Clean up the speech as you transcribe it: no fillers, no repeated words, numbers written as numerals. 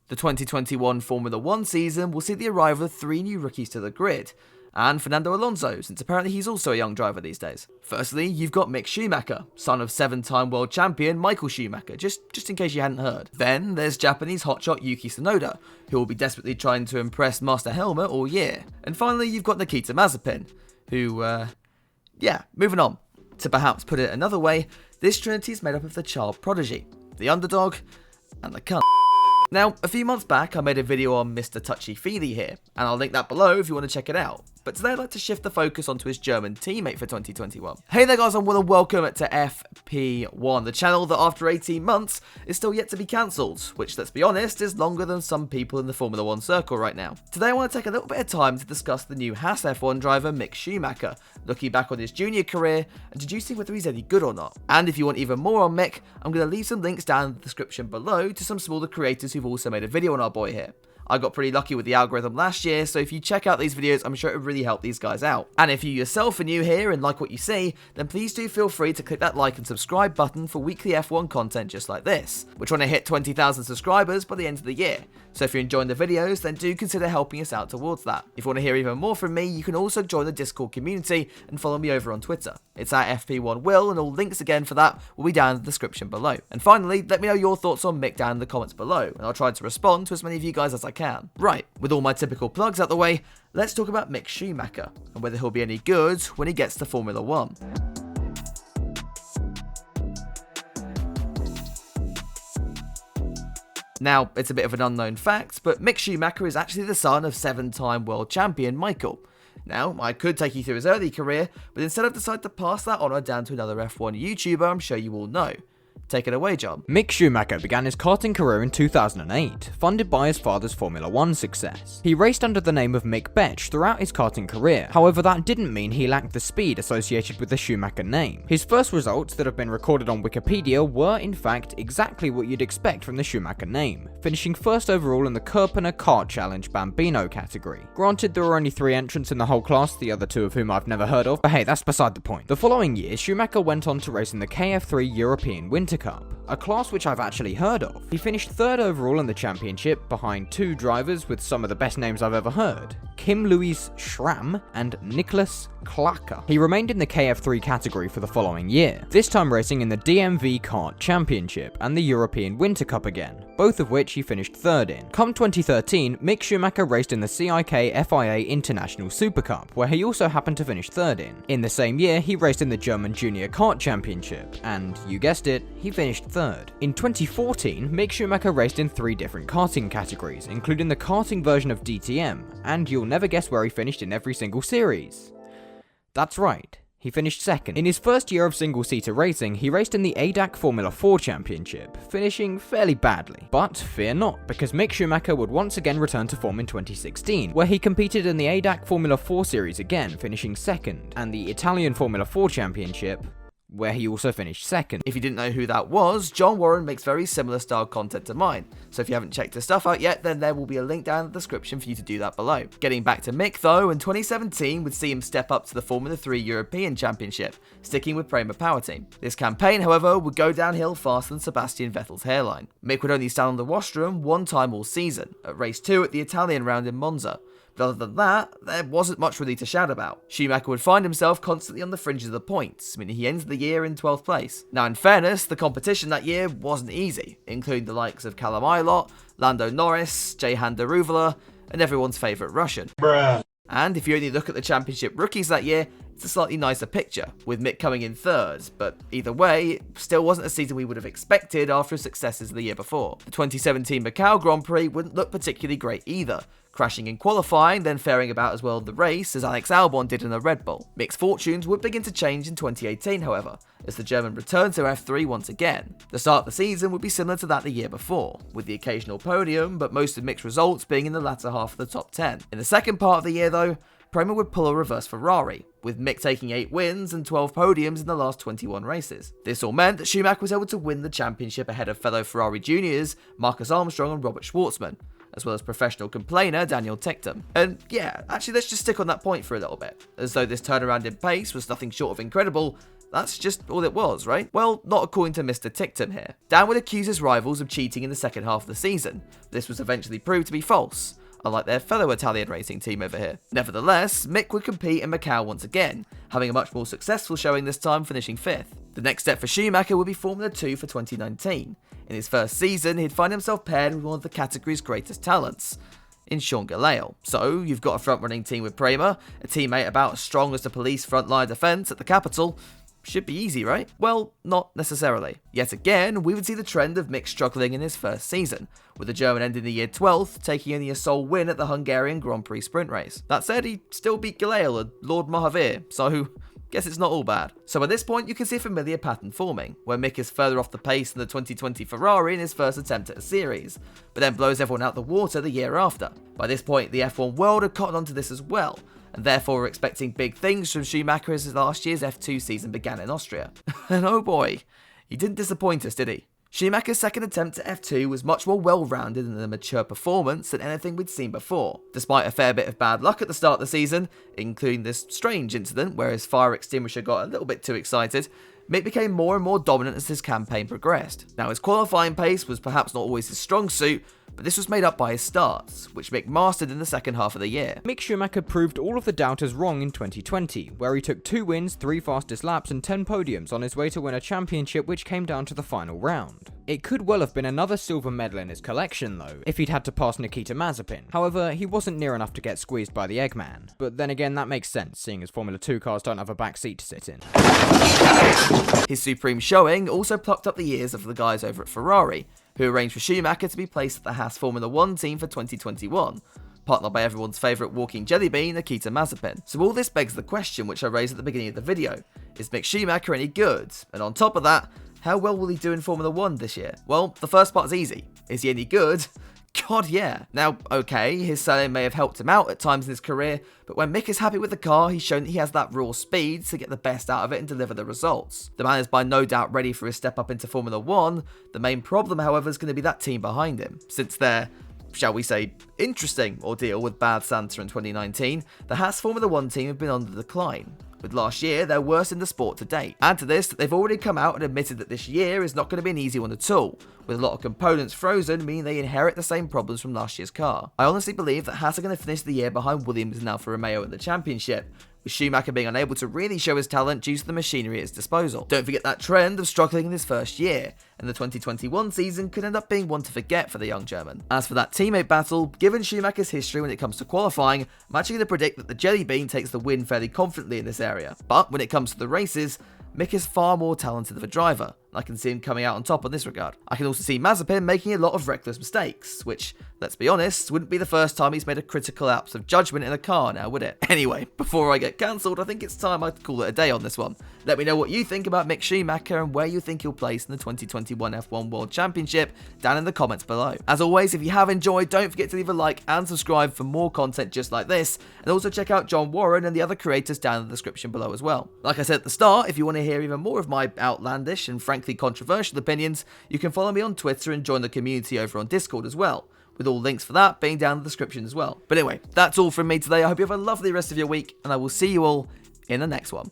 The 2021 Formula 1 season will see the arrival of 3 new rookies to the grid, and Fernando Alonso, since apparently he's also a young driver these days. Firstly, you've got Mick Schumacher, son of 7-time world champion Michael Schumacher, just in case you hadn't heard. Then there's Japanese hotshot Yuki Tsunoda, who will be desperately trying to impress Master Helmut all year. And finally, you've got Nikita Mazepin, who, moving on. To perhaps put it another way, this trinity is made up of the child prodigy, the underdog, and the cunt. Now, a few months back, I made a video on Mr. Touchy-Feely here, and I'll link that below if you want to check it out. But today I'd like to shift the focus onto his German teammate for 2021. Hey there guys, and welcome to FP1, the channel that after 18 months is still yet to be cancelled, which, let's be honest, is longer than some people in the Formula 1 circle right now. Today I want to take a little bit of time to discuss the new HAAS F1 driver Mick Schumacher, looking back on his junior career and deducing whether he's any good or not. And if you want even more on Mick, I'm going to leave some links down in the description below to some smaller creators who've also made a video on our boy here. I got pretty lucky with the algorithm last year, so if you check out these videos, I'm sure it would really help these guys out. And if you yourself are new here and like what you see, then please do feel free to click that like and subscribe button for weekly F1 content just like this. We're trying to hit 20,000 subscribers by the end of the year, so if you're enjoying the videos, then do consider helping us out towards that. If you want to hear even more from me, you can also join the Discord community and follow me over on Twitter. It's at FP1Will, and all links again for that will be down in the description below. And finally, let me know your thoughts on Mick down in the comments below, and I'll try to respond to as many of you guys as I can. Right, with all my typical plugs out the way, let's talk about Mick Schumacher, and whether he'll be any good when he gets to Formula 1. Now, it's a bit of an unknown fact, but Mick Schumacher is actually the son of 7-time world champion Michael. Now, I could take you through his early career, but instead I've decided to pass that honour down to another F1 YouTuber I'm sure you all know. Take it away, John. Mick Schumacher began his karting career in 2008, funded by his father's Formula 1 success. He raced under the name of Mick Betch throughout his karting career, however that didn't mean he lacked the speed associated with the Schumacher name. His first results that have been recorded on Wikipedia were in fact exactly what you'd expect from the Schumacher name, finishing first overall in the Kirpner Kart Challenge Bambino category. Granted, there were only 3 entrants in the whole class, the other 2 of whom I've never heard of, but hey, that's beside the point. The following year, Schumacher went on to race in the KF3 European Winter Cup, a class which I've actually heard of. He finished 3rd overall in the championship, behind 2 drivers with some of the best names I've ever heard, Kim Louis Schramm and Nicholas Klacker. He remained in the KF3 category for the following year, this time racing in the DMV Kart Championship and the European Winter Cup again, both of which he finished 3rd in. Come 2013, Mick Schumacher raced in the CIK FIA International Super Cup, where he also happened to finish 3rd in. In the same year, he raced in the German Junior Kart Championship, and, you guessed it, he finished 3rd. In 2014, Mick Schumacher raced in 3 different karting categories, including the karting version of DTM, and you'll never guess where he finished in every single series. That's right, he finished 2nd. In his first year of single-seater racing, he raced in the ADAC Formula 4 Championship, finishing fairly badly. But fear not, because Mick Schumacher would once again return to form in 2016, where he competed in the ADAC Formula 4 series again, finishing 2nd, and the Italian Formula 4 Championship, where he also finished 2nd. If you didn't know who that was, John Warren makes very similar style content to mine, so if you haven't checked his stuff out yet, then there will be a link down in the description for you to do that below. Getting back to Mick though, in 2017 would see him step up to the Formula 3 European Championship, sticking with Prema Power Team. This campaign, however, would go downhill faster than Sebastian Vettel's hairline. Mick would only stand on the washroom 1 time all season, at race 2 at the Italian round in Monza. But other than that, there wasn't much really to shout about. Schumacher would find himself constantly on the fringes of the points, meaning he ends the year in 12th place. Now in fairness, the competition that year wasn't easy, including the likes of Callum Ilott, Lando Norris, Jehan Daruvala, and everyone's favourite Russian. Bruh. And if you only look at the championship rookies that year, it's a slightly nicer picture, with Mick coming in 3rd, but either way, it still wasn't a season we would have expected after his successes the year before. The 2017 Macau Grand Prix wouldn't look particularly great either, crashing in qualifying, then faring about as well in the race as Alex Albon did in a Red Bull. Mick's fortunes would begin to change in 2018, however, as the German returned to F3 once again. The start of the season would be similar to that the year before, with the occasional podium, but most of Mick's results being in the latter half of the top 10. In the second part of the year though, Prema would pull a reverse Ferrari, with Mick taking 8 wins and 12 podiums in the last 21 races. This all meant that Schumacher was able to win the championship ahead of fellow Ferrari juniors Marcus Armstrong and Robert Schwartzman, as well as professional complainer Daniel Ticktum. And yeah, actually let's just stick on that point for a little bit. As though this turnaround in pace was nothing short of incredible, That's just all it was, right? Well, not according to Mr. Tictum here. Dan would accuse his rivals of cheating in the second half of the season. This was eventually proved to be false, unlike their fellow Italian racing team over here. Nevertheless, Mick would compete in Macau once again, having a much more successful showing this time, finishing 5th. The next step for Schumacher would be Formula 2 for 2019. In his first season, he'd find himself paired with one of the category's greatest talents, in Sean Gelael. So, you've got a front-running team with Prema, a teammate about as strong as the police front-line defence at the capital. Should be easy, right? Well, not necessarily. Yet again, we would see the trend of Mick struggling in his first season, with the German ending the year 12th, taking only a sole win at the Hungarian Grand Prix sprint race. That said, he still beat Gelael and Lord Mahavir, so guess it's not all bad. So at this point, you can see a familiar pattern forming, where Mick is further off the pace than the 2020 Ferrari in his first attempt at a series, but then blows everyone out the water the year after. By this point, the F1 world had cottoned onto this as well, and therefore were expecting big things from Schumacher as his last year's F2 season began in Austria. And oh boy, he didn't disappoint us, did he? Schumacher's second attempt at F2 was much more well-rounded and a mature performance than anything we'd seen before. Despite a fair bit of bad luck at the start of the season, including this strange incident where his fire extinguisher got a little bit too excited, Mick became more and more dominant as his campaign progressed. Now, his qualifying pace was perhaps not always his strong suit, but this was made up by his starts, which Mick mastered in the second half of the year. Mick Schumacher proved all of the doubters wrong in 2020, where he took 2 wins, 3 fastest laps and 10 podiums on his way to win a championship which came down to the final round. It could well have been another silver medal in his collection though, if he'd had to pass Nikita Mazepin. However, he wasn't near enough to get squeezed by the Eggman. But then again, that makes sense, seeing as Formula 2 cars don't have a back seat to sit in. His supreme showing also plucked up the ears of the guys over at Ferrari, who arranged for Schumacher to be placed at the HAAS Formula 1 team for 2021, partnered by everyone's favourite walking jellybean, Nikita Mazepin. So all this begs the question which I raised at the beginning of the video: is Mick Schumacher any good? And on top of that, how well will he do in Formula 1 this year? Well, the first part's easy. Is he any good? God, yeah. Now, okay, his selling may have helped him out at times in his career, but when Mick is happy with the car, he's shown that he has that raw speed to get the best out of it and deliver the results. The man is by no doubt ready for his step up into Formula 1. The main problem, however, is going to be that team behind him. Since their, shall we say, interesting ordeal with Bad Santa in 2019, the HAAS Formula 1 team have been on the decline, with last year their worst in the sport to date. Add to this that they've already come out and admitted that this year is not going to be an easy one at all, with a lot of components frozen, meaning they inherit the same problems from last year's car. I honestly believe that HAAS are going to finish the year behind Williams and Alfa Romeo in the championship, with Schumacher being unable to really show his talent due to the machinery at his disposal. Don't forget that trend of struggling in his first year, and the 2021 season could end up being one to forget for the young German. As for that teammate battle, given Schumacher's history when it comes to qualifying, I'm actually going to predict that the Jelly Bean takes the win fairly confidently in this area. But when it comes to the races, Mick is far more talented of a driver. I can see him coming out on top in this regard. I can also see Mazepin making a lot of reckless mistakes, which, let's be honest, wouldn't be the first time he's made a critical lapse of judgment in a car now, would it? Anyway, before I get cancelled, I think it's time I call it a day on this one. Let me know what you think about Mick Schumacher and where you think he'll place in the 2021 F1 World Championship down in the comments below. As always, if you have enjoyed, don't forget to leave a like and subscribe for more content just like this, and also check out John Warren and the other creators down in the description below as well. Like I said at the start, if you want to hear even more of my outlandish and frankly controversial opinions, you can follow me on Twitter and join the community over on Discord as well, with all links for that being down in the description as well. But anyway, that's all from me today. I hope you have a lovely rest of your week, and I will see you all in the next one.